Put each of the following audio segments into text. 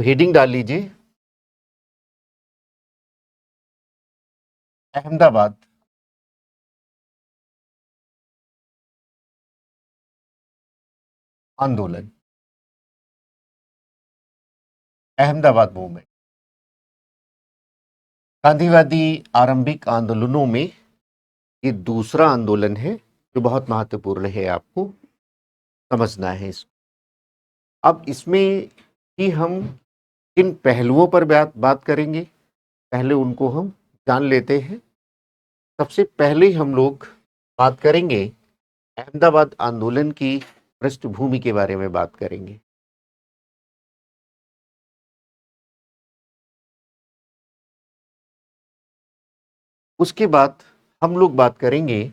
तो हेडिंग डाल लीजिए, अहमदाबाद आंदोलन, अहमदाबाद मूवमेंट। गांधीवादी आरंभिक आंदोलनों में ये दूसरा आंदोलन है जो बहुत महत्वपूर्ण है, आपको समझना है इसको। अब इसमें ही हम किन पहलुओं पर बात करेंगे, पहले उनको हम जान लेते हैं। सबसे पहले हम लोग बात करेंगे अहमदाबाद आंदोलन की पृष्ठभूमि के बारे में बात करेंगे। उसके बाद हम लोग बात करेंगे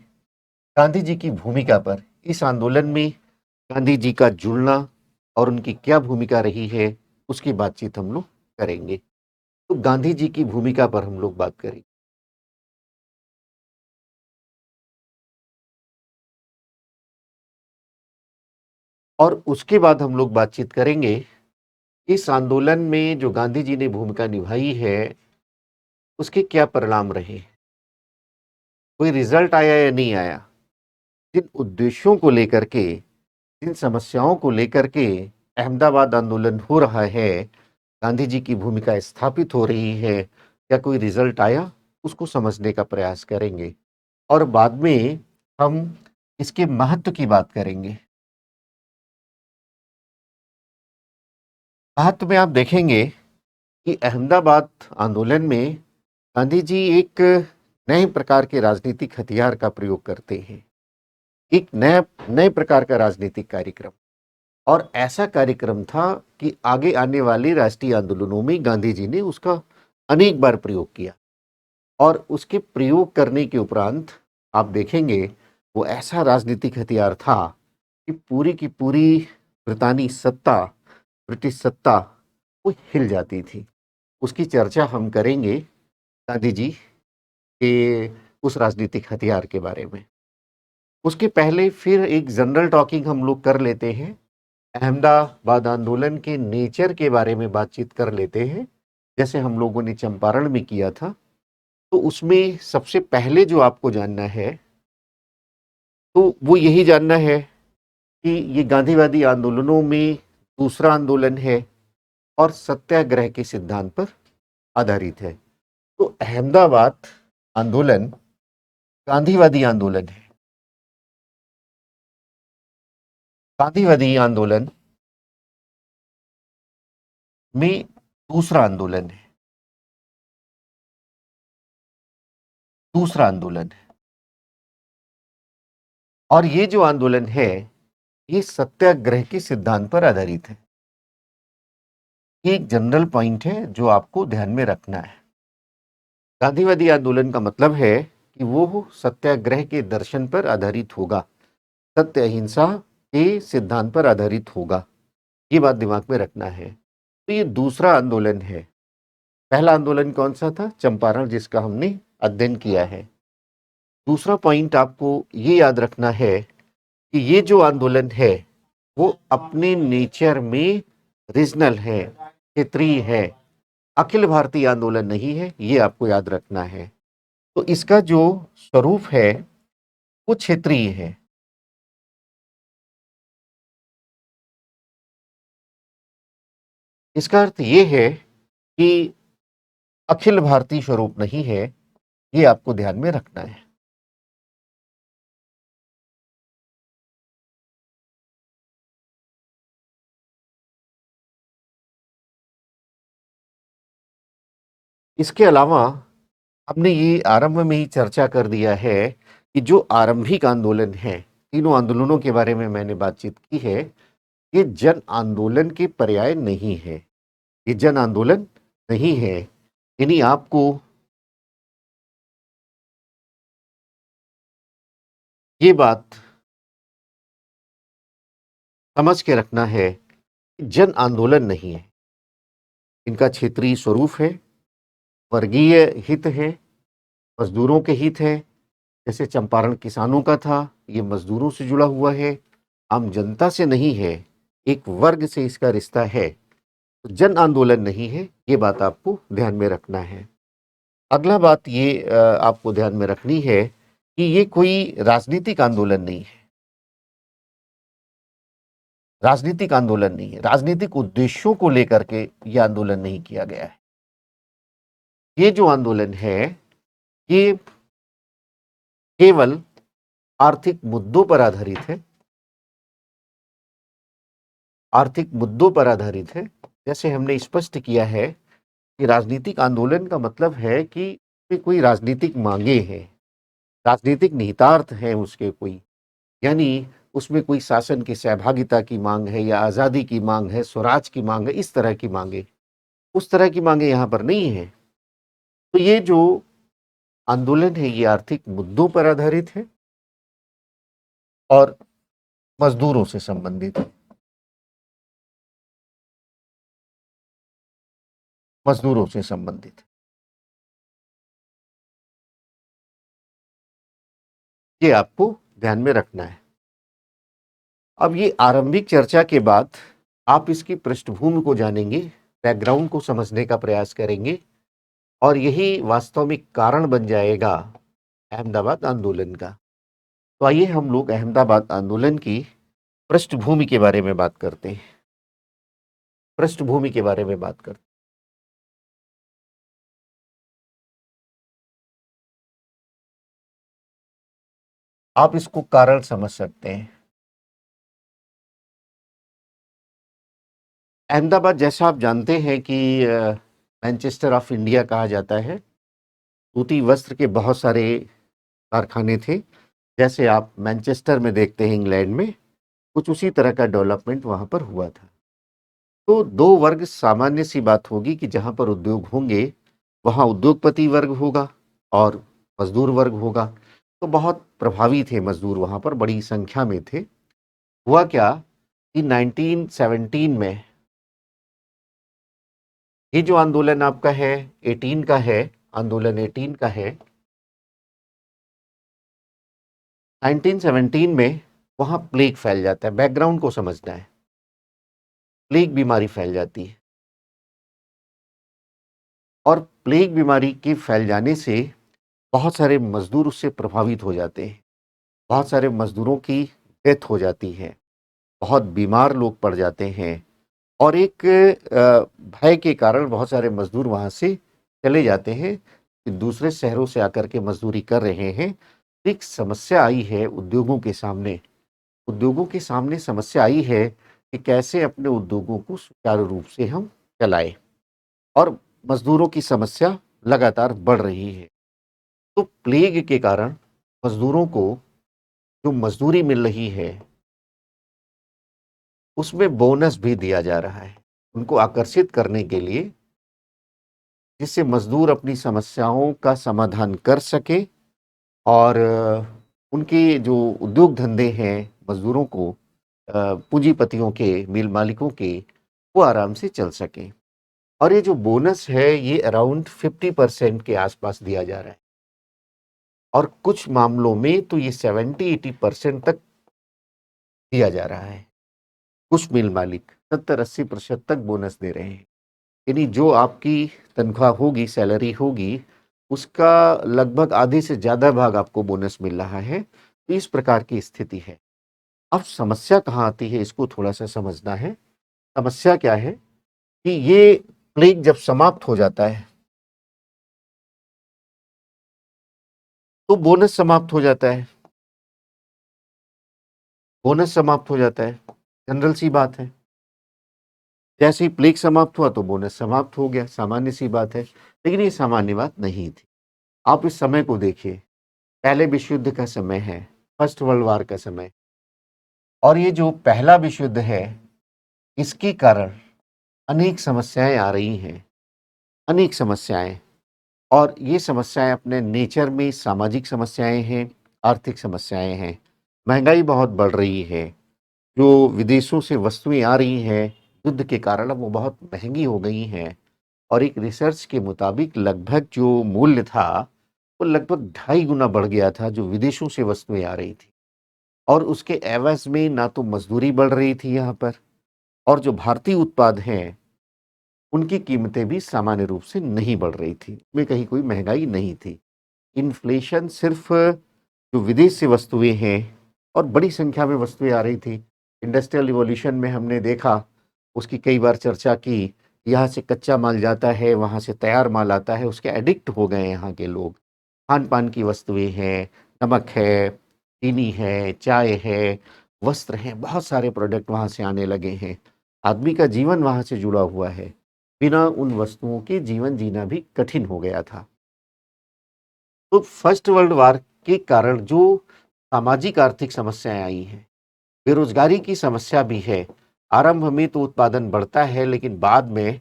गांधी जी की भूमिका पर। इस आंदोलन में गांधी जी का जुड़ना और उनकी क्या भूमिका रही है, उसकी बातचीत हम लोग करेंगे। तो गांधी जी की भूमिका पर हम लोग बात करेंगे। और उसके बाद हम लोग बातचीत करेंगे इस आंदोलन में जो गांधी जी ने भूमिका निभाई है उसके क्या परिणाम रहे, कोई रिजल्ट आया या नहीं आया, जिन उद्देश्यों को लेकर के, जिन समस्याओं को लेकर के अहमदाबाद आंदोलन हो रहा है, गांधी जी की भूमिका स्थापित हो रही है, क्या कोई रिजल्ट आया, उसको समझने का प्रयास करेंगे। और बाद में हम इसके महत्व की बात करेंगे। महत्व में आप देखेंगे कि अहमदाबाद आंदोलन में गांधी जी एक नए प्रकार के राजनीतिक हथियार का प्रयोग करते हैं, एक नए प्रकार का राजनीतिक कार्यक्रम। और ऐसा कार्यक्रम था कि आगे आने वाले राष्ट्रीय आंदोलनों में गांधी जी ने उसका अनेक बार प्रयोग किया। और उसके प्रयोग करने के उपरांत आप देखेंगे वो ऐसा राजनीतिक हथियार था कि पूरी की पूरी ब्रितानी सत्ता, ब्रिटिश सत्ता वो हिल जाती थी। उसकी चर्चा हम करेंगे गांधी जी के उस राजनीतिक हथियार के बारे में। उसके पहले फिर एक जनरल टॉकिंग हम लोग कर लेते हैं, अहमदाबाद आंदोलन के नेचर के बारे में बातचीत कर लेते हैं, जैसे हम लोगों ने चंपारण में किया था। तो उसमें सबसे पहले जो आपको जानना है तो वो यही जानना है कि ये गांधीवादी आंदोलनों में दूसरा आंदोलन है और सत्याग्रह के सिद्धांत पर आधारित है। तो अहमदाबाद आंदोलन गांधीवादी आंदोलन है। गांधीवादी आंदोलन में दूसरा आंदोलन है, दूसरा आंदोलन है। और ये जो आंदोलन है ये सत्याग्रह के सिद्धांत पर आधारित है। ये एक जनरल पॉइंट है जो आपको ध्यान में रखना है। गांधीवादी आंदोलन का मतलब है कि वो सत्याग्रह के दर्शन पर आधारित होगा, सत्य अहिंसा के सिद्धांत पर आधारित होगा। ये बात दिमाग में रखना है। तो ये दूसरा आंदोलन है। पहला आंदोलन कौन सा था? चंपारण, जिसका हमने अध्ययन किया है। दूसरा पॉइंट आपको ये याद रखना है कि ये जो आंदोलन है वो अपने नेचर में रीजनल है, क्षेत्रीय है, अखिल भारतीय आंदोलन नहीं है। ये आपको याद रखना है। तो इसका जो स्वरूप है वो क्षेत्रीय है। इसका अर्थ ये है कि अखिल भारतीय स्वरूप नहीं है। ये आपको ध्यान में रखना है। इसके अलावा हमने ये आरंभ में ही चर्चा कर दिया है कि जो आरंभिक आंदोलन है, तीनों आंदोलनों के बारे में मैंने बातचीत की है, ये जन आंदोलन के पर्याय नहीं है। ये जन आंदोलन नहीं है। यानी आपको ये बात समझ के रखना है कि जन आंदोलन नहीं है। इनका क्षेत्रीय स्वरूप है, वर्गीय हित है, मजदूरों के हित है। जैसे चंपारण किसानों का था, ये मजदूरों से जुड़ा हुआ है, आम जनता से नहीं है, एक वर्ग से इसका रिश्ता है। जन आंदोलन नहीं है, ये बात आपको ध्यान में रखना है। अगला बात ये आपको ध्यान में रखनी है कि ये कोई राजनीतिक आंदोलन नहीं है। राजनीतिक आंदोलन नहीं है, राजनीतिक उद्देश्यों को लेकर के ये आंदोलन नहीं किया गया है। ये जो आंदोलन है, ये केवल आर्थिक मुद्दों पर आधारित है। आर्थिक मुद्दों पर आधारित है। जैसे हमने स्पष्ट किया है कि राजनीतिक आंदोलन का मतलब है कि कोई राजनीतिक मांगे हैं, राजनीतिक निहितार्थ हैं उसके कोई, यानी उसमें कोई शासन की सहभागिता की मांग है या आज़ादी की मांग है, स्वराज की मांग है, इस तरह की मांगे, उस तरह की मांगे यहाँ पर नहीं है। तो ये जो आंदोलन है ये आर्थिक मुद्दों पर आधारित है और मजदूरों से संबंधित है। मजदूरों से संबंधित है। ये आपको ध्यान में रखना है। अब ये आरंभिक चर्चा के बाद आप इसकी पृष्ठभूमि को जानेंगे, बैकग्राउंड को समझने का प्रयास करेंगे और यही वास्तविक कारण बन जाएगा अहमदाबाद आंदोलन का। तो आइए हम लोग अहमदाबाद आंदोलन की पृष्ठभूमि के बारे में बात करते हैं। पृष्ठभूमि के बारे में बात करते हैं। आप इसको कारण समझ सकते हैं। अहमदाबाद, जैसा आप जानते हैं कि मैनचेस्टर ऑफ इंडिया कहा जाता है। सूती वस्त्र के बहुत सारे कारखाने थे, जैसे आप मैनचेस्टर में देखते हैं इंग्लैंड में, कुछ उसी तरह का डेवलपमेंट वहाँ पर हुआ था। तो दो वर्ग सामान्य सी बात होगी कि जहाँ पर उद्योग होंगे वहाँ उद्योगपति वर्ग होगा और मजदूर वर्ग होगा। तो बहुत प्रभावी थे मजदूर, वहाँ पर बड़ी संख्या में थे। हुआ क्या कि 1917 में ये जो आंदोलन आपका है 18 का है, आंदोलन 18 का है, 1917 में वहाँ प्लेग फैल जाता है। बैकग्राउंड को समझना है। प्लेग बीमारी फैल जाती है और प्लेग बीमारी के फैल जाने से बहुत सारे मजदूर उससे प्रभावित हो जाते हैं। बहुत सारे मजदूरों की डेथ हो जाती है, बहुत बीमार लोग पड़ जाते हैं और एक भय के कारण बहुत सारे मजदूर वहाँ से चले जाते हैं कि दूसरे शहरों से आकर के मजदूरी कर रहे हैं। एक समस्या आई है उद्योगों के सामने। उद्योगों के सामने समस्या आई है कि कैसे अपने उद्योगों को सुचारू रूप से हम चलाएं और मजदूरों की समस्या लगातार बढ़ रही है। तो प्लेग के कारण मजदूरों को जो मजदूरी मिल रही है उसमें बोनस भी दिया जा रहा है, उनको आकर्षित करने के लिए, जिससे मजदूर अपनी समस्याओं का समाधान कर सके और उनके जो उद्योग धंधे हैं मजदूरों को, पूंजीपतियों के, मिल मालिकों के, वो आराम से चल सकें। और ये जो बोनस है ये अराउंड 50% के आसपास दिया जा रहा है और कुछ मामलों में तो ये 70-80% तक दिया जा रहा है। कुछ मिल मालिक 70-80% तक बोनस दे रहे हैं। यानी जो आपकी तनख्वाह होगी, सैलरी होगी, उसका लगभग आधे से ज़्यादा भाग आपको बोनस मिल रहा है। तो इस प्रकार की स्थिति है। अब समस्या कहाँ आती है, इसको थोड़ा-सा समझना है। समस्या क्या है कि ये प्लेग जब समाप्त हो जाता है, तो बोनस समाप्त हो जाता है। बोनस समाप्त हो जाता है, जनरल सी बात है। जैसे ही प्लेग समाप्त हुआ तो बोनस समाप्त हो गया, सामान्य सी बात है। लेकिन ये सामान्य बात नहीं थी। आप इस समय को देखिए, पहले विश्व युद्ध का समय है, फर्स्ट वर्ल्ड वॉर का समय, और ये जो पहला विश्व युद्ध है इसके कारण अनेक समस्याएं आ रही हैं, अनेक समस्याएं। और ये समस्याएं अपने नेचर में सामाजिक समस्याएं हैं, आर्थिक समस्याएं हैं। महंगाई बहुत बढ़ रही है, जो विदेशों से वस्तुएं आ रही हैं युद्ध के कारण अब वो बहुत महंगी हो गई हैं और एक रिसर्च के मुताबिक लगभग जो मूल्य था वो लगभग 2.5 गुना बढ़ गया था जो विदेशों से वस्तुएं आ रही थी। और उसके एवज में ना तो मजदूरी बढ़ रही थी यहाँ पर, और जो भारतीय उत्पाद हैं उनकी कीमतें भी सामान्य रूप से नहीं बढ़ रही थी, उसमें कहीं कोई महँगाई नहीं थी। इन्फ्लेशन सिर्फ़ जो विदेश से वस्तुएँ हैं और बड़ी संख्या में वस्तुएँ आ रही थी। इंडस्ट्रियल रिवॉल्यूशन में हमने देखा, उसकी कई बार चर्चा की, यहाँ से कच्चा माल जाता है, वहाँ से तैयार माल आता है, उसके एडिक्ट हो गए हैं यहाँ के लोग। खान-पान की वस्तुएँ हैं, नमक है, चीनी है, चाय है, वस्त्र हैं, बहुत सारे प्रोडक्ट वहाँ से आने लगे हैं। आदमी का जीवन वहाँ से जुड़ा हुआ है। बिना उन वस्तुओं के जीवन जीना भी कठिन हो गया था। तो फर्स्ट वर्ल्ड वॉर के कारण जो सामाजिक आर्थिक समस्याएँ आई हैं, बेरोज़गारी की समस्या भी है। आरंभ में तो उत्पादन बढ़ता है, लेकिन बाद में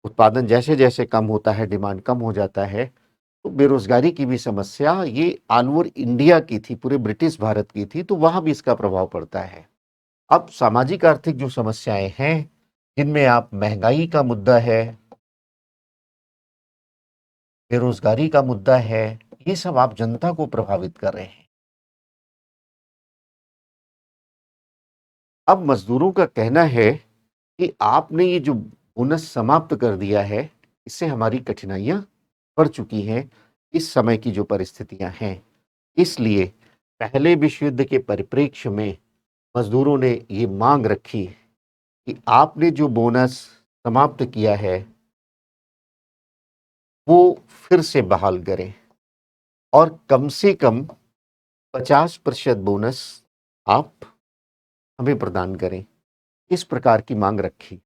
उत्पादन जैसे-जैसे कम होता है, डिमांड कम हो जाता है, तो बेरोज़गारी की भी समस्या ये ऑल ओवर इंडिया की थी, पूरे ब्रिटिश भारत की थी, तो वहाँ भी इसका प्रभाव पड़ता है। अब सामाजिक आर्थिक जो समस्याएँ हैं, जिनमें आप महँगाई का मुद्दा है, बेरोज़गारी का मुद्दा है, ये सब आप जनता को प्रभावित कर रहे हैं। अब मज़दूरों का कहना है कि आपने ये जो बोनस समाप्त कर दिया है, इससे हमारी कठिनाइयाँ बढ़ चुकी हैं, इस समय की जो परिस्थितियाँ हैं। इसलिए पहले विश्व युद्ध के परिप्रेक्ष्य में मज़दूरों ने ये माँग रखी कि आपने जो बोनस समाप्त किया है, वो फिर से बहाल करें और कम से कम 50% बोनस आप हमें प्रदान करें। इस प्रकार की माँग रखी।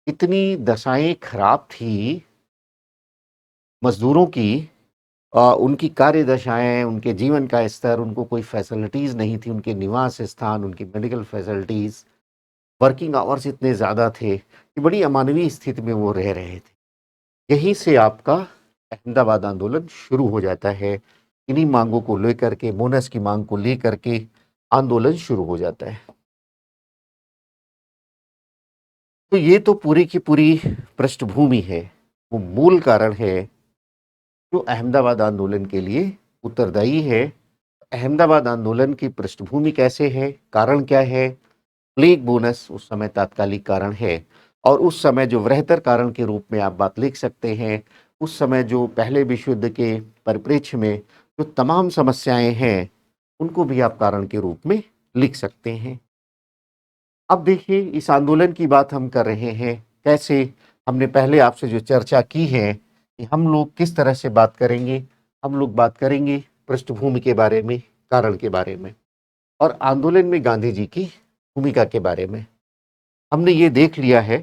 इतनी दशाएँ खराब थी मज़दूरों की, उनकी कार्य दशाएँ, उनके जीवन का स्तर, उनको कोई फैसिलिटीज़ नहीं थी, उनके निवास स्थान, उनकी मेडिकल फैसिलिटीज़, वर्किंग आवर्स इतने ज़्यादा थे कि बड़ी अमानवीय स्थिति में वो रह रहे थे। यहीं से आपका अहमदाबाद आंदोलन शुरू हो जाता है। इन्हीं माँगों को लेकर के, बोनस की माँग को लेकर के आंदोलन शुरू हो जाता है। तो ये तो पूरी की पूरी पृष्ठभूमि है, वो मूल कारण है जो अहमदाबाद आंदोलन के लिए उत्तरदायी है। अहमदाबाद आंदोलन की पृष्ठभूमि कैसे है, कारण क्या है? प्लेग बोनस उस समय तात्कालिक कारण है और उस समय जो वृहत्तर कारण के रूप में आप बात लिख सकते हैं, उस समय जो पहले विश्व युद्ध के परिप्रेक्ष्य में जो तमाम समस्याएँ हैं, उनको भी आप कारण के रूप में लिख सकते हैं। अब देखिए, इस आंदोलन की बात हम कर रहे हैं, कैसे हमने पहले आपसे जो चर्चा की है कि हम लोग किस तरह से बात करेंगे, हम लोग बात करेंगे पृष्ठभूमि के बारे में, कारण के बारे में और आंदोलन में गांधी जी की भूमिका के बारे में। हमने ये देख लिया है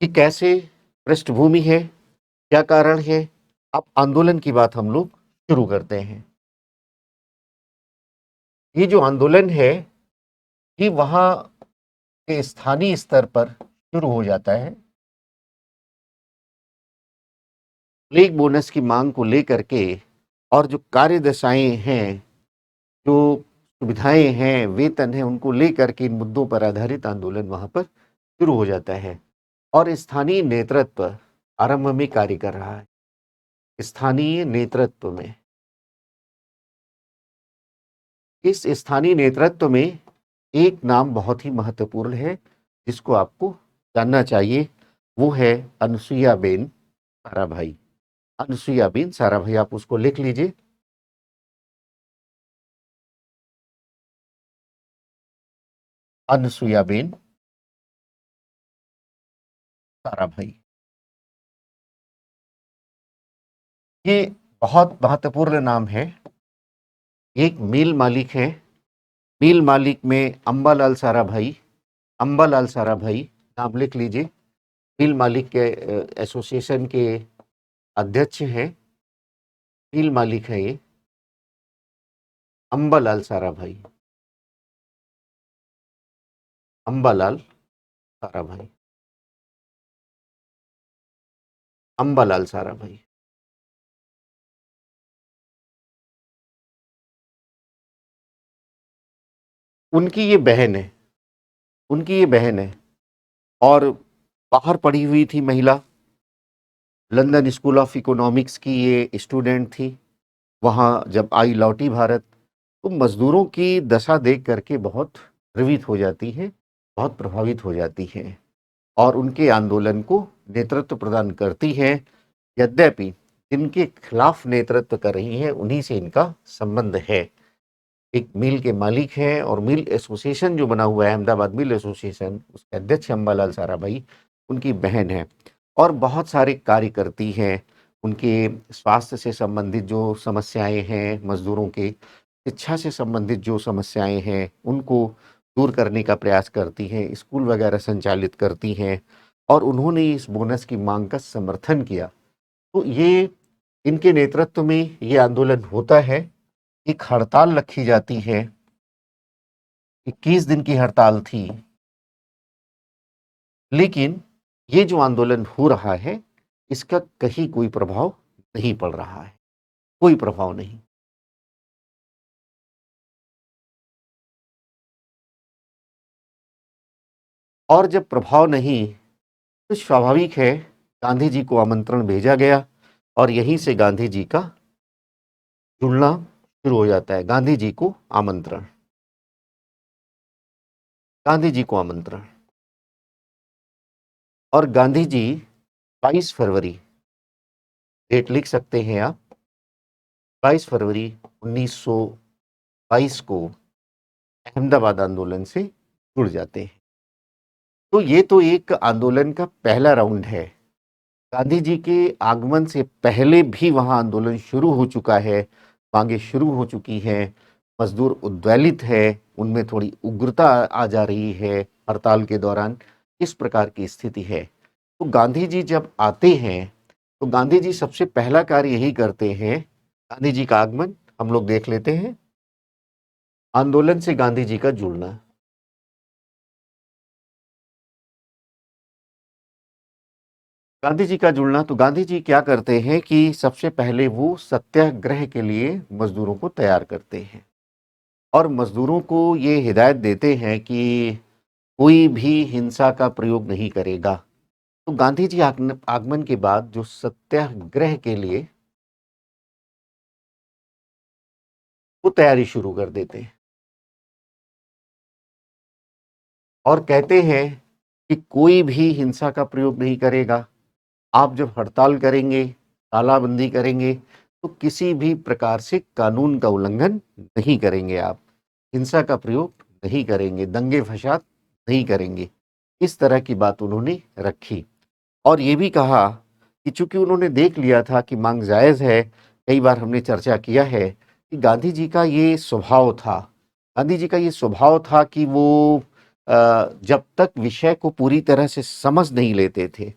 कि कैसे पृष्ठभूमि है, क्या कारण है। अब आंदोलन की बात हम लोग शुरू करते हैं। ये जो आंदोलन है, ये वहाँ के स्थानीय स्तर पर शुरू हो जाता है। प्लेग बोनस की मांग को लेकर के और जो कार्यदशाएँ हैं, जो सुविधाएँ हैं, वेतन है, उनको लेकर के इन मुद्दों पर आधारित आंदोलन वहाँ पर शुरू हो जाता है और स्थानीय नेतृत्व आरंभ में कार्य कर रहा है। स्थानीय नेतृत्व में, इस स्थानीय नेतृत्व में एक नाम बहुत ही महत्वपूर्ण है, जिसको आपको जानना चाहिए, वो है अनुसुईयाबेन साराभाई। अनुसुईयाबेन साराभाई, आप उसको लिख लीजिए। अनुसुईयाबेन साराभाई। ये बहुत महत्वपूर्ण नाम है। एक मिल मालिक हैं, मिल मालिक में अम्बालाल साराभाई, अम्बालाल साराभाई नाम लिख लीजिए। मिल मालिक के एसोसिएशन के अध्यक्ष हैं, मिल मालिक हैं ये, अम्बालाल साराभाई, अम्बालाल साराभाई, अम्बालाल साराभाई। उनकी ये बहन है, उनकी ये बहन है और बाहर पढ़ी हुई थी महिला, लंदन स्कूल ऑफ इकोनॉमिक्स की ये स्टूडेंट थी। वहाँ जब आई लौटी भारत, तो मज़दूरों की दशा देख करके बहुत द्रवित हो जाती है, बहुत प्रभावित हो जाती है और उनके आंदोलन को नेतृत्व प्रदान करती हैं। यद्यपि जिनके खिलाफ नेतृत्व कर रही हैं उन्हीं से इनका संबंध है। एक मिल के मालिक हैं और मिल एसोसिएशन जो बना हुआ है अहमदाबाद मिल एसोसिएशन, उसके अध्यक्ष अंबालाल साराभाई उनकी बहन है और बहुत सारे कार्य करती हैं। उनके स्वास्थ्य से संबंधित जो समस्याएं हैं मजदूरों के, शिक्षा से संबंधित जो समस्याएं हैं उनको दूर करने का प्रयास करती हैं, स्कूल वगैरह संचालित करती हैं और उन्होंने इस बोनस की मांग का समर्थन किया। तो ये इनके नेतृत्व में ये आंदोलन होता है। एक हड़ताल रखी जाती है, 21 दिन की हड़ताल थी, लेकिन ये जो आंदोलन हो रहा है इसका कहीं कोई प्रभाव नहीं पड़ रहा है, कोई प्रभाव नहीं। और जब प्रभाव नहीं तो स्वाभाविक है गांधी जी को आमंत्रण भेजा गया और यहीं से गांधी जी का जुड़ना शुरू हो जाता है। गांधी जी को आमंत्रण, गांधी जी को आमंत्रण और गांधी जी 22 फरवरी, डेट लिख सकते हैं आप, 22 फरवरी 1922 को अहमदाबाद आंदोलन से जुड़ जाते हैं। तो ये तो एक आंदोलन का पहला राउंड है। गांधी जी के आगमन से पहले भी वहां आंदोलन शुरू हो चुका है, मांगे शुरू हो चुकी हैं, मजदूर उद्वेलित है, उनमें थोड़ी उग्रता आ जा रही है हड़ताल के दौरान, इस प्रकार की स्थिति है। तो गांधी जी जब आते हैं तो गांधी जी सबसे पहला कार्य यही करते हैं। गांधी जी का आगमन हम लोग देख लेते हैं, आंदोलन से गांधी जी का जुड़ना। गांधी जी का जुड़ना, तो गांधी जी क्या करते हैं कि सबसे पहले वो सत्याग्रह के लिए मजदूरों को तैयार करते हैं और मजदूरों को ये हिदायत देते हैं कि कोई भी हिंसा का प्रयोग नहीं करेगा। तो गांधी जी आगमन के बाद जो सत्याग्रह के लिए वो तैयारी शुरू कर देते हैं और कहते हैं कि कोई भी हिंसा का प्रयोग नहीं करेगा। आप जब हड़ताल करेंगे, तालाबंदी करेंगे तो किसी भी प्रकार से कानून का उल्लंघन नहीं करेंगे, आप हिंसा का प्रयोग नहीं करेंगे, दंगे फसाद नहीं करेंगे। इस तरह की बात उन्होंने रखी और ये भी कहा कि चूंकि उन्होंने देख लिया था कि मांग जायज़ है, कई बार हमने चर्चा किया है कि गांधी जी का ये स्वभाव था, गांधी जी का ये स्वभाव था कि वो जब तक विषय को पूरी तरह से समझ नहीं लेते थे,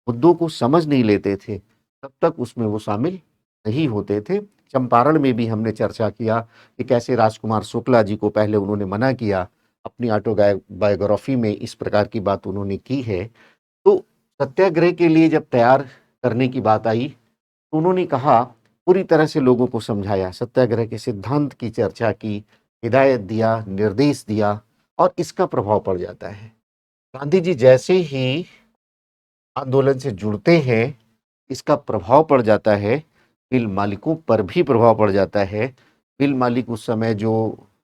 मुद्दों को समझ नहीं लेते थे, तब तक उसमें वो शामिल नहीं होते थे। चंपारण में भी हमने चर्चा किया कि कैसे राजकुमार शुक्ला जी को पहले उन्होंने मना किया, अपनी ऑटोबायोग्राफी में इस प्रकार की बात उन्होंने की है। तो सत्याग्रह के लिए जब तैयार करने की बात आई तो उन्होंने कहा, पूरी तरह से लोगों को समझाया, सत्याग्रह के सिद्धांत की चर्चा की, हिदायत दिया, निर्देश दिया और इसका प्रभाव पड़ जाता है। गांधी जी जैसे ही आंदोलन से जुड़ते हैं इसका प्रभाव पड़ जाता है, मिल मालिकों पर भी प्रभाव पड़ जाता है। मिल मालिक उस समय जो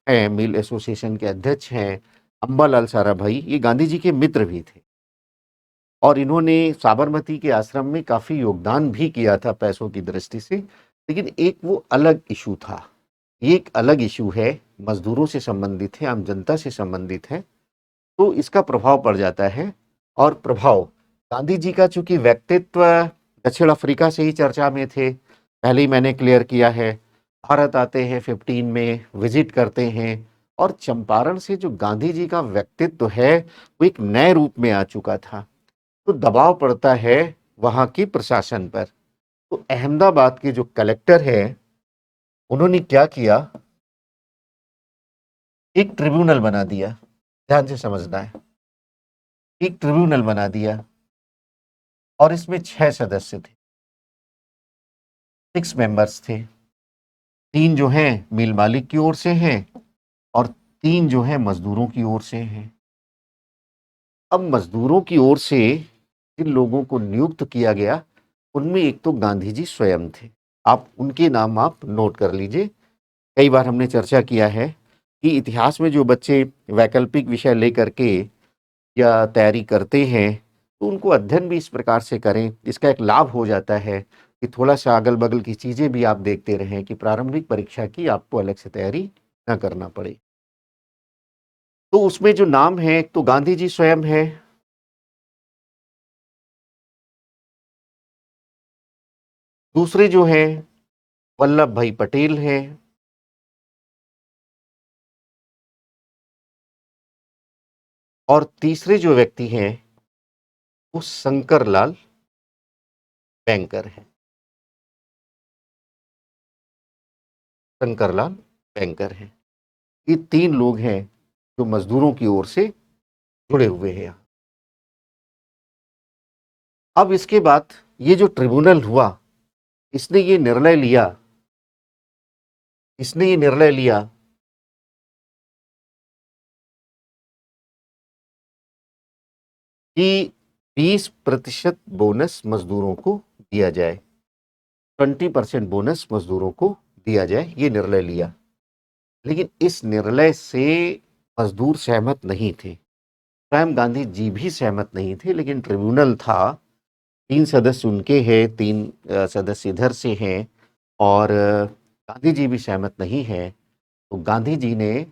हैं, मिल एसोसिएशन के अध्यक्ष हैं अंबालाल साराभाई, ये गांधी जी के मित्र भी थे और इन्होंने साबरमती के आश्रम में काफ़ी योगदान भी किया था पैसों की दृष्टि से। लेकिन एक वो अलग इशू था, ये एक अलग इशू है, मजदूरों से संबंधित है, आम जनता से संबंधित है, तो इसका प्रभाव पड़ जाता है। और प्रभाव, गांधी जी का चूंकि व्यक्तित्व दक्षिण अफ्रीका से ही चर्चा में थे, पहले ही मैंने क्लियर किया है, भारत आते हैं 15 में, विजिट करते हैं और चंपारण से जो गांधी जी का व्यक्तित्व है वो एक नए रूप में आ चुका था। तो दबाव पड़ता है वहां की प्रशासन पर। तो अहमदाबाद के जो कलेक्टर है उन्होंने क्या किया, एक ट्रिब्यूनल बना दिया, ध्यान से समझना है, एक ट्रिब्यूनल बना दिया और इसमें 6 सदस्य थे, 6 मेंबर्स थे। 3 जो हैं मिल मालिक की ओर से हैं और 3 जो हैं मजदूरों की ओर से हैं। अब मजदूरों की ओर से जिन लोगों को नियुक्त किया गया उनमें एक तो गांधी जी स्वयं थे, आप उनके नाम आप नोट कर लीजिए। कई बार हमने चर्चा किया है कि इतिहास में जो बच्चे वैकल्पिक विषय लेकर के या तैयारी करते हैं तो उनको अध्ययन भी इस प्रकार से करें। इसका एक लाभ हो जाता है कि थोड़ा-सा अगल-बगल की चीज़ें भी आप देखते रहें कि प्रारंभिक परीक्षा की आपको अलग से तैयारी ना करना पड़े। तो उसमें जो नाम है, एक तो गांधी जी स्वयं है, दूसरे जो हैं वल्लभ भाई पटेल हैं और तीसरे जो व्यक्ति हैं वो शंकर लाल बैंकर हैं। शंकर लाल बैंकर हैं। ये 3 लोग हैं जो मज़दूरों की ओर से जुड़े हुए हैं। अब इसके बाद ये जो ट्रिब्यूनल हुआ, इसने ये निर्णय लिया इसने ये निर्णय लिया कि 20% बोनस मज़दूरों को दिया जाए, 20% बोनस मज़दूरों को दिया जाए, ये निर्णय लिया। लेकिन इस निर्णय से मज़दूर सहमत नहीं थे। स्वयं गांधी जी भी सहमत नहीं थे, लेकिन ट्रिब्यूनल था, 3 सदस्य उनके हैं, 3 सदस्य इधर से हैं और गांधी जी भी सहमत नहीं हैं। तो गांधी जी ने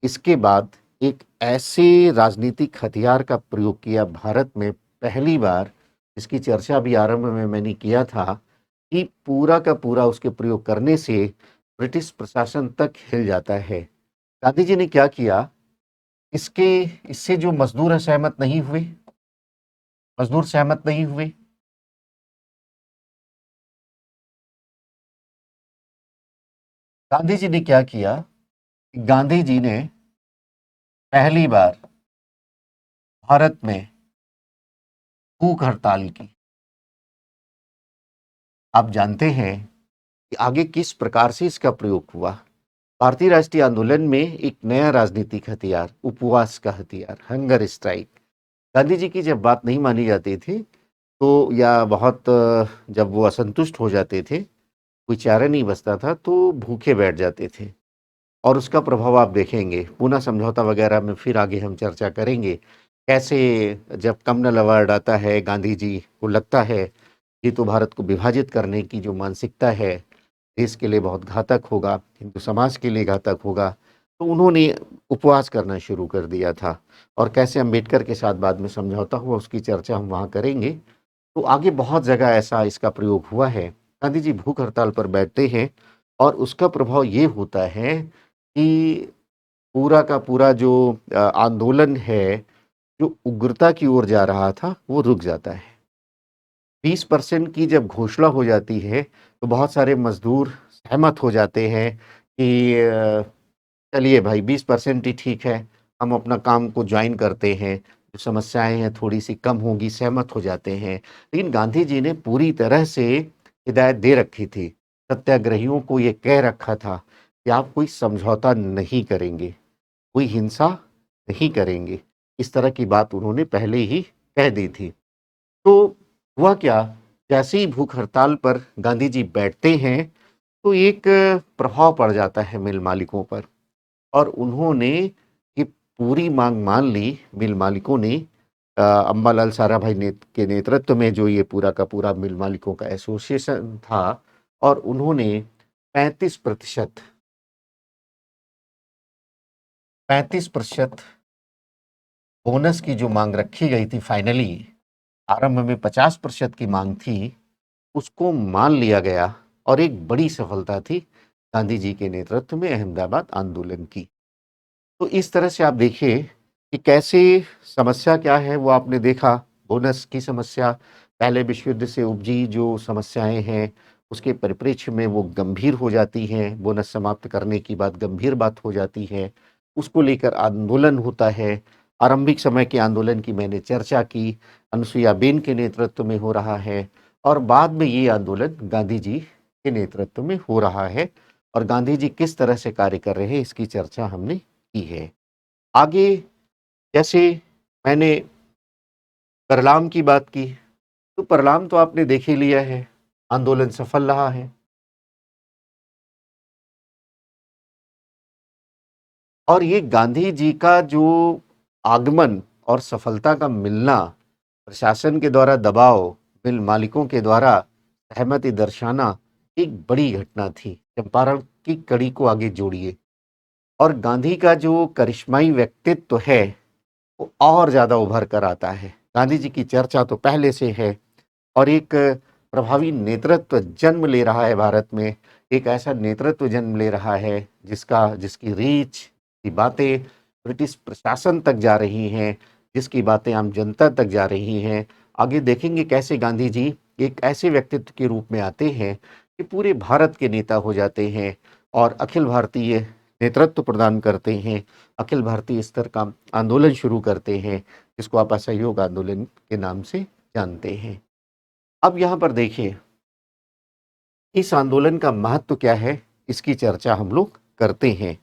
इसके बाद एक ऐसे राजनीतिक हथियार का प्रयोग किया भारत में पहली बार, जिसकी चर्चा भी आरंभ में मैंने किया था कि पूरा का पूरा उसके प्रयोग करने से ब्रिटिश प्रशासन तक हिल जाता है। गांधी जी ने क्या किया, इसके इससे जो मजदूर सहमत नहीं हुए, मजदूर सहमत नहीं हुए, गांधी जी ने क्या किया, गांधी जी ने पहली बार भारत में भूख हड़ताल की। आप जानते हैं कि आगे किस प्रकार से इसका प्रयोग हुआ। भारतीय राष्ट्रीय आंदोलन में एक नया राजनीतिक हथियार, उपवास का हथियार, हंगर स्ट्राइक। गांधी जी की जब बात नहीं मानी जाती थी तो या बहुत जब वो असंतुष्ट हो जाते थे, कोई चारा नहीं बचता था तो भूखे बैठ जाते थे और उसका प्रभाव आप देखेंगे। पूना समझौता वगैरह में फिर आगे हम चर्चा करेंगे। कैसे जब कम्युनल अवार्ड आता है, गांधी जी को लगता है ये तो भारत को विभाजित करने की जो मानसिकता है, देश के लिए बहुत घातक होगा, हिंदू समाज के लिए घातक होगा, तो उन्होंने उपवास करना शुरू कर दिया था। और कैसे अम्बेडकर के साथ बाद में समझौता हुआ, उसकी चर्चा हम वहाँ करेंगे। तो आगे बहुत जगह ऐसा इसका प्रयोग हुआ है। गांधी जी भूख हड़ताल पर बैठते हैं और उसका प्रभाव ये होता है कि पूरा का पूरा जो आंदोलन है, जो उग्रता की ओर जा रहा था, वो रुक जाता है। 20% की जब घोषणा हो जाती है, तो बहुत सारे मज़दूर सहमत हो जाते हैं कि चलिए भाई 20% ही ठीक है, हम अपना काम को जॉइन करते हैं, जो समस्याएँ हैं थोड़ी-सी कम होंगी, सहमत हो जाते हैं। लेकिन गांधी जी ने पूरी तरह से हिदायत दे रखी थी, सत्याग्रहियों को ये कह रखा था कि आप कोई समझौता नहीं करेंगे, कोई हिंसा नहीं करेंगे। इस तरह की बात उन्होंने पहले ही कह दी थी। तो हुआ क्या, जैसे ही भूख हड़ताल पर गांधी जी बैठते हैं, तो एक प्रभाव पड़ जाता है मिल मालिकों पर और उन्होंने ये पूरी मांग मान ली। मिल मालिकों ने अम्बालाल साराभाई के नेतृत्व में जो ये पूरा का पूरा मिल मालिकों का एसोसिएशन था और उन्होंने 35% 35% बोनस की जो मांग रखी गई थी, फाइनली आरंभ में 50% की मांग थी, उसको मान लिया गया और एक बड़ी सफलता थी गांधी जी के नेतृत्व में अहमदाबाद आंदोलन की। तो इस तरह से आप देखिए कि कैसे समस्या क्या है वो आपने देखा। बोनस की समस्या पहले विश्व युद्ध से उपजी जो समस्याएं हैं, उसके परिप्रेक्ष्य में वो गंभीर हो जाती हैं। बोनस समाप्त करने की बात गंभीर बात हो जाती है, उसको लेकर आंदोलन होता है। आरंभिक समय के आंदोलन की मैंने चर्चा की, अनुसुईया बेन के नेतृत्व में हो रहा है और बाद में ये आंदोलन गांधी जी के नेतृत्व में हो रहा है और गांधी जी किस तरह से कार्य कर रहे हैं इसकी चर्चा हमने की है। आगे जैसे मैंने परलाम की बात की, तो परलाम तो आपने देख ही लिया है, आंदोलन सफल रहा है और ये गांधी जी का जो आगमन और सफलता का मिलना प्रशासन के द्वारा दबाव, मिल मालिकों के द्वारा सहमति दर्शाना एक बड़ी घटना थी। चंपारण की कड़ी को आगे जोड़िए और गांधी का जो करिश्माई व्यक्तित्व है वो और ज़्यादा उभर कर आता है। गांधी जी की चर्चा तो पहले से है और एक प्रभावी नेतृत्व जन्म ले रहा है भारत में। एक ऐसा नेतृत्व जन्म ले रहा है जिसकी रीच की बातें ब्रिटिश प्रशासन तक जा रही हैं, जिसकी बातें आम जनता तक जा रही हैं। आगे देखेंगे कैसे गांधी जी एक ऐसे व्यक्तित्व के रूप में आते हैं कि पूरे भारत के नेता हो जाते हैं और अखिल भारतीय नेतृत्व प्रदान करते हैं, अखिल भारतीय स्तर का आंदोलन शुरू करते हैं, जिसको आप असहयोग आंदोलन के नाम से जानते हैं। अब यहाँ पर देखिए इस आंदोलन का महत्व क्या है, इसकी चर्चा हम लोग करते हैं।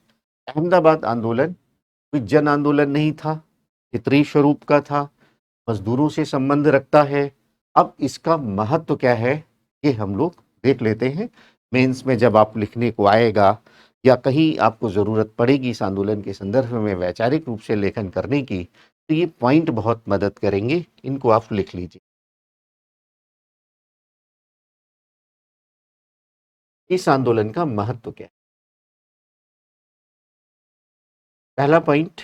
अहमदाबाद आंदोलन कोई जन आंदोलन नहीं था, क्षेत्रीय स्वरूप का था, मजदूरों से संबंध रखता है। अब इसका महत्व क्या है ये हम लोग देख लेते हैं। मेंस में जब आप लिखने को आएगा या कहीं आपको ज़रूरत पड़ेगी इस आंदोलन के संदर्भ में वैचारिक रूप से लेखन करने की, तो ये पॉइंट बहुत मदद करेंगे, इनको आप लिख लीजिए। इस आंदोलन का महत्व क्या है? पहला पॉइंट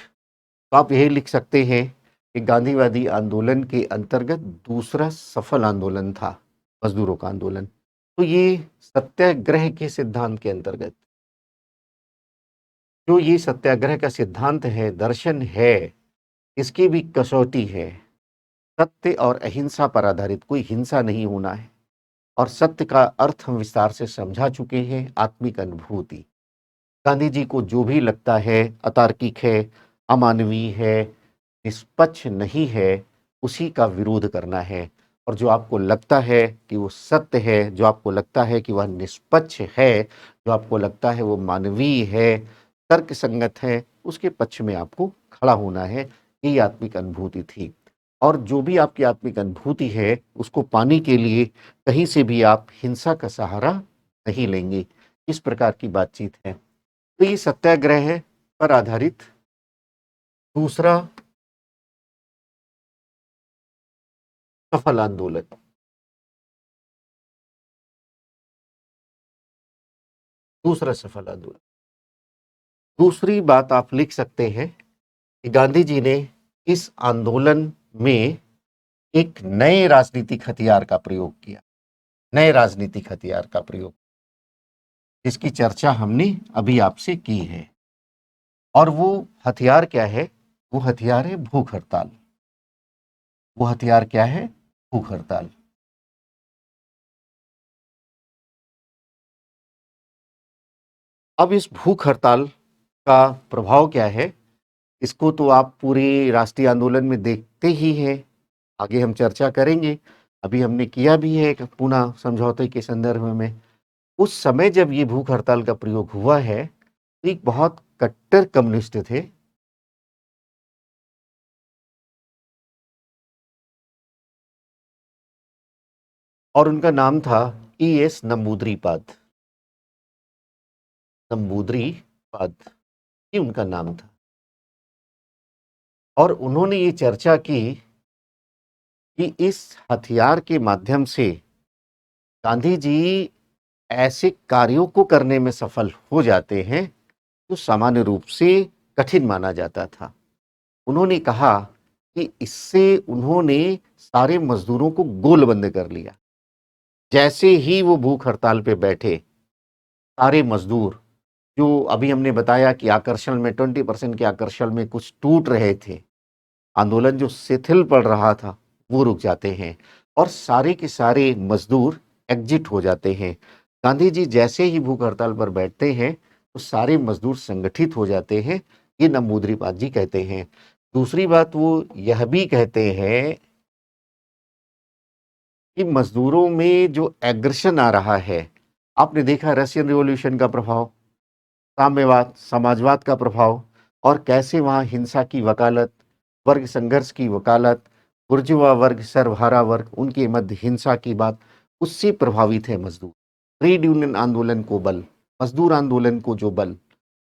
तो आप यही लिख सकते हैं कि गांधीवादी आंदोलन के अंतर्गत दूसरा सफल आंदोलन था मजदूरों का आंदोलन। तो ये सत्याग्रह के सिद्धांत के अंतर्गत जो ये सत्याग्रह का सिद्धांत है, दर्शन है, इसकी भी कसौटी है। सत्य और अहिंसा पर आधारित, कोई हिंसा नहीं होना है। और सत्य का अर्थ हम विस्तार से समझा चुके हैं, आत्मिक अनुभूति। गांधी जी को जो भी लगता है अतार्किक है, अमानवीय है, निष्पक्ष नहीं है, उसी का विरोध करना है। और जो आपको लगता है कि वो सत्य है, जो आपको लगता है कि वह निष्पक्ष है, जो आपको लगता है वो मानवीय है, तर्क संगत है, उसके पक्ष में आपको खड़ा होना है। यही आत्मिक अनुभूति थी। और जो भी आपकी आत्मिक अनुभूति है उसको पाने के लिए कहीं से भी आप हिंसा का सहारा नहीं लेंगे। इस प्रकार की बातचीत है। तो ये सत्याग्रह पर आधारित दूसरा सफल आंदोलन। दूसरा सफल आंदोलन। दूसरी बात आप लिख सकते हैं कि गांधी जी ने इस आंदोलन में एक नए राजनीतिक हथियार का प्रयोग किया। नए राजनीतिक हथियार का प्रयोग, जिसकी चर्चा हमने अभी आपसे की है। और वो हथियार क्या है? वो हथियार है भूख हड़ताल। वो हथियार क्या है? भूख हड़ताल। अब इस भूख हड़ताल का प्रभाव क्या है, इसको तो आप पूरे राष्ट्रीय आंदोलन में देखते ही हैं। आगे हम चर्चा करेंगे। अभी हमने किया भी है एक पूना समझौते के संदर्भ में। उस समय जब ये भूख हड़ताल का प्रयोग हुआ है तो एक बहुत कट्टर कम्युनिस्ट थे, और उनका नाम था E.S. नंबूदरीपाद। नंबूदरीपाद ये उनका नाम था। और उन्होंने ये चर्चा की कि इस हथियार के माध्यम से गांधी जी ऐसे कार्यों को करने में सफल हो जाते हैं जो सामान्य रूप से कठिन माना जाता था। उन्होंने कहा कि इससे उन्होंने सारे मजदूरों को गोलबंद कर लिया। जैसे ही वो भूख हड़ताल पे बैठे, सारे मजदूर, जो अभी हमने बताया कि आकर्षण में 20% के आकर्षण में कुछ टूट रहे थे, आंदोलन जो शिथिल पड़ रहा था वो रुक जाते हैं और सारे के सारे मजदूर एग्जिट हो जाते हैं। गांधी जी जैसे ही भूख हड़ताल पर बैठते हैं तो सारे मजदूर संगठित हो जाते हैं। ये नंबूदरीपाद जी कहते हैं। दूसरी बात वो यह भी कहते हैं कि मजदूरों में जो एग्रेशन आ रहा है, आपने देखा रशियन रिवॉल्यूशन का प्रभाव, साम्यवाद समाजवाद का प्रभाव, और कैसे वहाँ हिंसा की वकालत, वर्ग संघर्ष की वकालत, बुर्जुआ वर्ग सर्वहारा वर्ग उनके मध्य हिंसा की बात, उससे प्रभावित है मजदूर। ट्रेड यूनियन आंदोलन को बल, मजदूर आंदोलन को जो बल,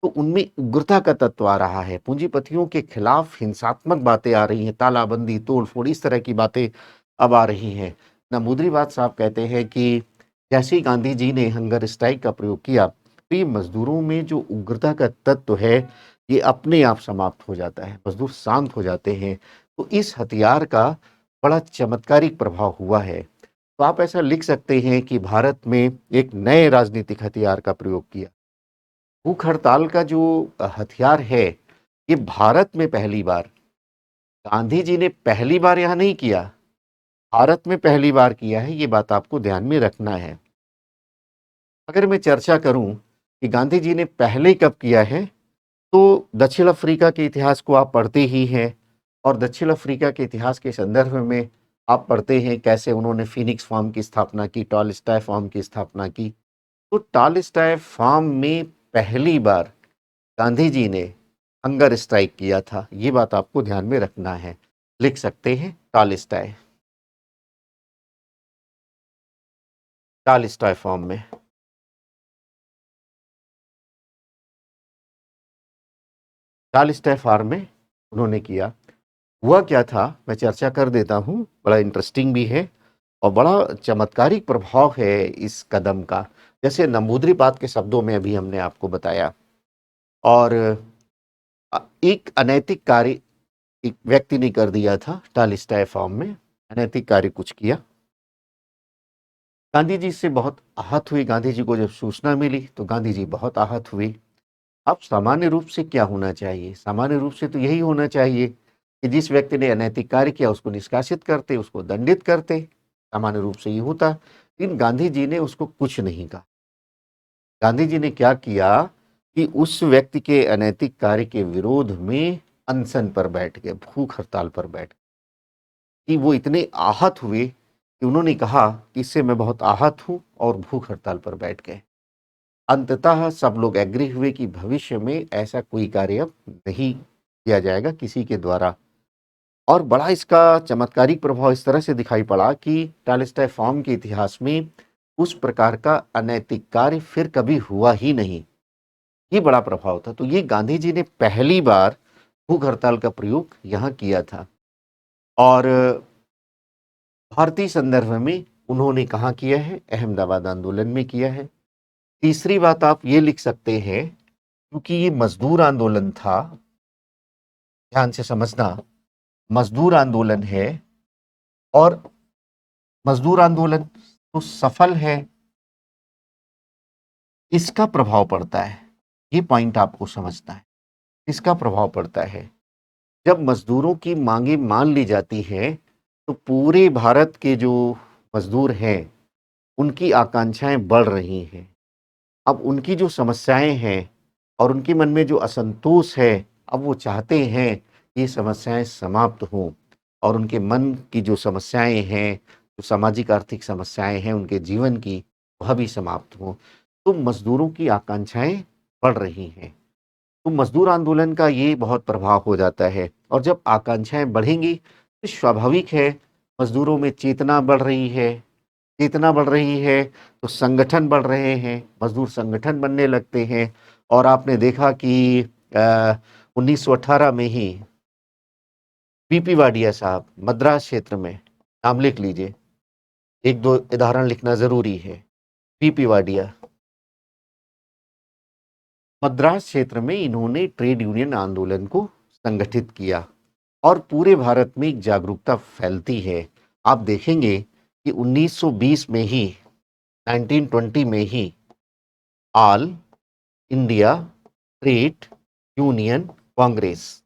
तो उनमें उग्रता का तत्व आ रहा है। पूंजीपतियों के खिलाफ हिंसात्मक बातें आ रही हैं, तालाबंदी, तोड़-फोड़ इस तरह की बातें अब आ रही हैं। नमूद्रीवाद साहब कहते हैं कि जैसे ही गांधी जी ने हंगर स्ट्राइक का प्रयोग किया, तो ये मज़दूरों में जो उग्रता का तत्व है, ये अपने आप समाप्त हो जाता है। मज़दूर शांत हो जाते हैं। तो इस हथियार का बड़ा चमत्कारिक प्रभाव हुआ है। तो आप ऐसा लिख सकते हैं कि भारत में एक नए राजनीतिक हथियार का प्रयोग किया। भूख हड़ताल का जो हथियार है, ये भारत में पहली बार गांधी जी ने पहली बार यहाँ नहीं किया, भारत में पहली बार किया है, ये बात आपको ध्यान में रखना है। अगर मैं चर्चा करूं कि गांधी जी ने पहले कब किया है, तो दक्षिण अफ्रीका के इतिहास को आप पढ़ते ही हैं और दक्षिण अफ्रीका के इतिहास के संदर्भ में आप पढ़ते हैं कैसे उन्होंने फिनिक्स फार्म की स्थापना की, टॉलस्टॉय फार्म की स्थापना की। तो टॉलस्टॉय फार्म में पहली बार गांधी जी ने हंगर स्ट्राइक किया था। ये बात आपको ध्यान में रखना है। लिख सकते हैं टॉलस्टॉय, टॉलस्टॉय फार्म में। टॉलस्टॉय फार्म में उन्होंने किया। हुआ क्या था, मैं चर्चा कर देता हूँ, बड़ा इंटरेस्टिंग भी है और बड़ा चमत्कारिक प्रभाव है इस कदम का। जैसे नंबूद्रिपाद के शब्दों में अभी हमने आपको बताया। और एक अनैतिक कार्य एक व्यक्ति ने कर दिया था टॉलस्टॉय फार्म में, अनैतिक कार्य कुछ किया। गांधी जी इससे बहुत आहत हुए। गांधी जी को जब सूचना मिली तो गांधी जी बहुत आहत हुए। अब सामान्य रूप से क्या होना चाहिए? सामान्य रूप से तो यही होना चाहिए कि जिस व्यक्ति ने अनैतिक कार्य किया उसको निष्कासित करते, उसको दंडित करते। सामान्य रूप से ये होता, लेकिन गांधी जी ने उसको कुछ नहीं कहा। गांधी जी ने क्या किया कि उस व्यक्ति के अनैतिक कार्य के विरोध में अनशन पर बैठ गए, भूख हड़ताल पर बैठ गए। कि वो इतने आहत हुए कि उन्होंने कहा कि इससे मैं बहुत आहत हूं और भूख हड़ताल पर बैठ गए। अंततः सब लोग एग्री हुए कि भविष्य में ऐसा कोई कार्य अब नहीं किया जाएगा किसी के द्वारा। और बड़ा इसका चमत्कारिक प्रभाव इस तरह से दिखाई पड़ा कि टॉलस्टॉय फार्म के इतिहास में उस प्रकार का अनैतिक कार्य फिर कभी हुआ ही नहीं। ये बड़ा प्रभाव था। तो ये गांधी जी ने पहली बार भूख हड़ताल का प्रयोग यहाँ किया था। और भारतीय संदर्भ में उन्होंने कहाँ किया है? अहमदाबाद आंदोलन में किया है। तीसरी बात आप ये लिख सकते हैं, क्योंकि ये मजदूर आंदोलन था, ध्यान से समझना, मजदूर आंदोलन है और मजदूर आंदोलन तो सफल है, इसका प्रभाव पड़ता है। ये पॉइंट आपको समझना है, इसका प्रभाव पड़ता है। जब मजदूरों की मांगे मान ली जाती हैं, तो पूरे भारत के जो मजदूर हैं, उनकी आकांक्षाएं बढ़ रही हैं। अब उनकी जो समस्याएं हैं और उनके मन में जो असंतोष है, अब वो चाहते हैं कि ये समस्याएं समाप्त हों और उनके मन की जो समस्याएं हैं, जो सामाजिक आर्थिक समस्याएं हैं उनके जीवन की, वह भी समाप्त हों। तो मजदूरों की आकांक्षाएं बढ़ रही हैं। तो मजदूर आंदोलन का ये बहुत प्रभाव हो जाता है। और जब आकांक्षाएं बढ़ेंगी तो स्वाभाविक है मजदूरों में चेतना बढ़ रही है। चेतना बढ़ रही है तो संगठन बढ़ रहे हैं, मजदूर संगठन बनने लगते हैं। और आपने देखा कि 1918 में ही पीपी वाडिया साहब मद्रास क्षेत्र में, नाम लिख लीजिए, एक दो उदाहरण लिखना जरूरी है। पीपी वाडिया मद्रास क्षेत्र में इन्होंने ट्रेड यूनियन आंदोलन को संगठित किया और पूरे भारत में एक जागरूकता फैलती है। आप देखेंगे कि 1920 में ही, 1920 में ही All India Trade Union Congress,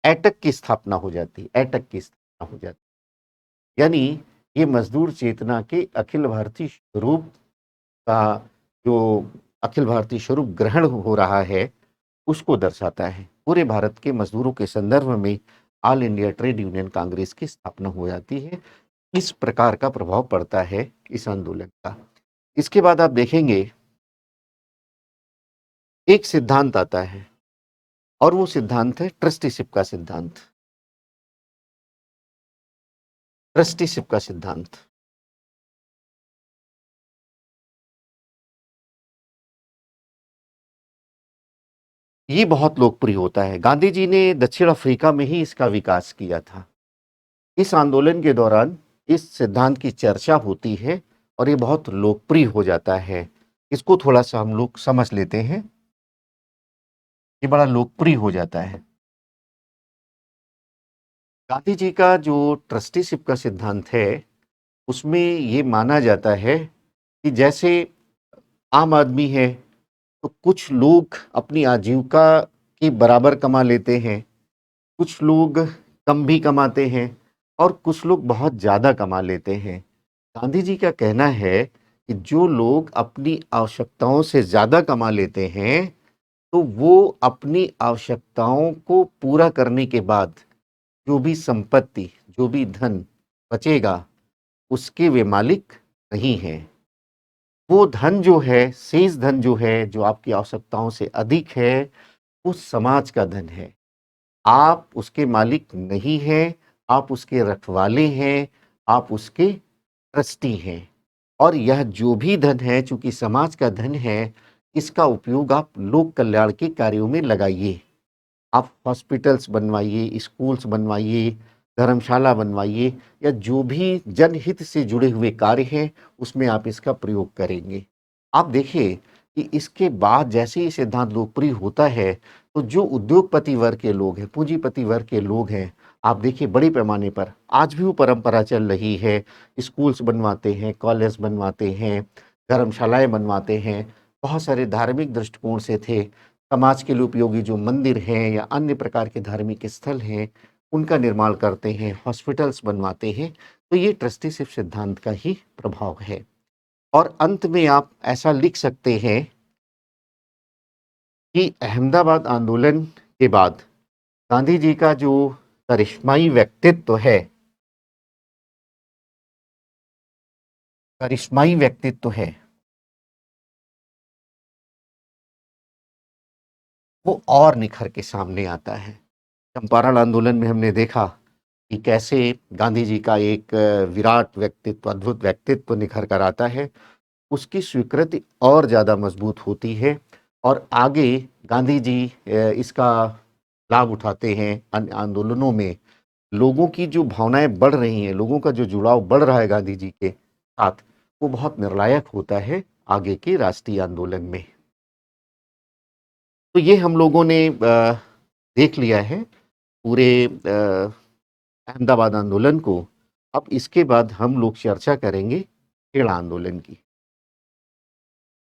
AITUC की स्थापना हो जाती, एटक की स्थापना हो जाती। यानी ये मजदूर चेतना के अखिल भारतीय स्वरूप का जो अखिल भारतीय स्वरूप ग्रहण हो रहा है, उसको दर्शाता है। पूरे भारत के मजदूरों के संदर्भ में all India Trade Union Congress की स्थापना हो जाती है। इस प्रकार का प्रभाव पड़ता है इस आंदोलन का। इसके बाद आप देखेंगे एक सिद्धांत आता है और वो सिद्धांत है ट्रस्टीशिप का सिद्धांत। ट्रस्टीशिप का सिद्धांत ये बहुत लोकप्रिय होता है। गांधी जी ने दक्षिण अफ्रीका में ही इसका विकास किया था। इस आंदोलन के दौरान इस सिद्धांत की चर्चा होती है और ये बहुत लोकप्रिय हो जाता है। इसको थोड़ा-सा हम लोग समझ लेते हैं। ये बड़ा लोकप्रिय हो जाता है। गांधी जी का जो ट्रस्टीशिप का सिद्धांत है, उसमें ये माना जाता है कि जैसे आम आदमी है, तो कुछ लोग अपनी आजीविका के बराबर कमा लेते हैं, कुछ लोग कम भी कमाते हैं और कुछ लोग बहुत ज़्यादा कमा लेते हैं। गांधी जी का कहना है कि जो लोग अपनी आवश्यकताओं से ज़्यादा कमा लेते हैं, तो वो अपनी आवश्यकताओं को पूरा करने के बाद जो भी संपत्ति, जो भी धन बचेगा, उसके वे मालिक नहीं हैं। वो धन जो है, शेष धन जो है, जो आपकी आवश्यकताओं से अधिक है, वो समाज का धन है। आप उसके मालिक नहीं हैं, आप उसके रखवाले हैं, आप उसके ट्रस्टी हैं। और यह जो भी धन है, चूँकि समाज का धन है, इसका उपयोग आप लोक कल्याण के कार्यों में लगाइए। आप हॉस्पिटल्स बनवाइए, स्कूल्स बनवाइए, धर्मशाला बनवाइए या जो भी जनहित से जुड़े हुए कार्य हैं, उसमें आप इसका प्रयोग करेंगे। आप देखिए कि इसके बाद जैसे ही सिद्धांत लोकप्रिय होता है, तो जो उद्योगपति वर्ग के लोग हैं, पूंजीपति वर्ग के लोग हैं, आप देखिए बड़े पैमाने पर आज भी वो परंपरा चल रही है। स्कूल्स बनवाते हैं, कॉलेज बनवाते हैं, धर्मशालाएँ बनवाते हैं। बहुत सारे धार्मिक दृष्टिकोण से थे। समाज के लिए उपयोगी जो मंदिर हैं या अन्य प्रकार के धार्मिक स्थल हैं, उनका निर्माण करते हैं, हॉस्पिटल्स बनवाते हैं। तो ये ट्रस्टीशिप सिद्धांत का ही प्रभाव है। और अंत में आप ऐसा लिख सकते हैं कि अहमदाबाद आंदोलन के बाद गांधी जी का जो करिश्माई व्यक्तित्व है, करिश्माई व्यक्तित्व है, वो और निखर के सामने आता है। चंपारण आंदोलन में हमने देखा कि कैसे गांधी जी का एक विराट व्यक्तित्व, अद्भुत व्यक्तित्व निखर कर आता है। उसकी स्वीकृति और ज़्यादा मजबूत होती है और आगे गांधी जी इसका लाभ उठाते हैं। अन्य आंदोलनों में लोगों की जो भावनाएं बढ़ रही हैं, लोगों का जो जुड़ाव बढ़ रहा है गांधी जी के साथ, वो बहुत निर्णायक होता है आगे के राष्ट्रीय आंदोलन में। तो ये हम लोगों ने देख लिया है पूरे अहमदाबाद आंदोलन को। अब इसके बाद हम लोग चर्चा करेंगे खेड़ा आंदोलन की।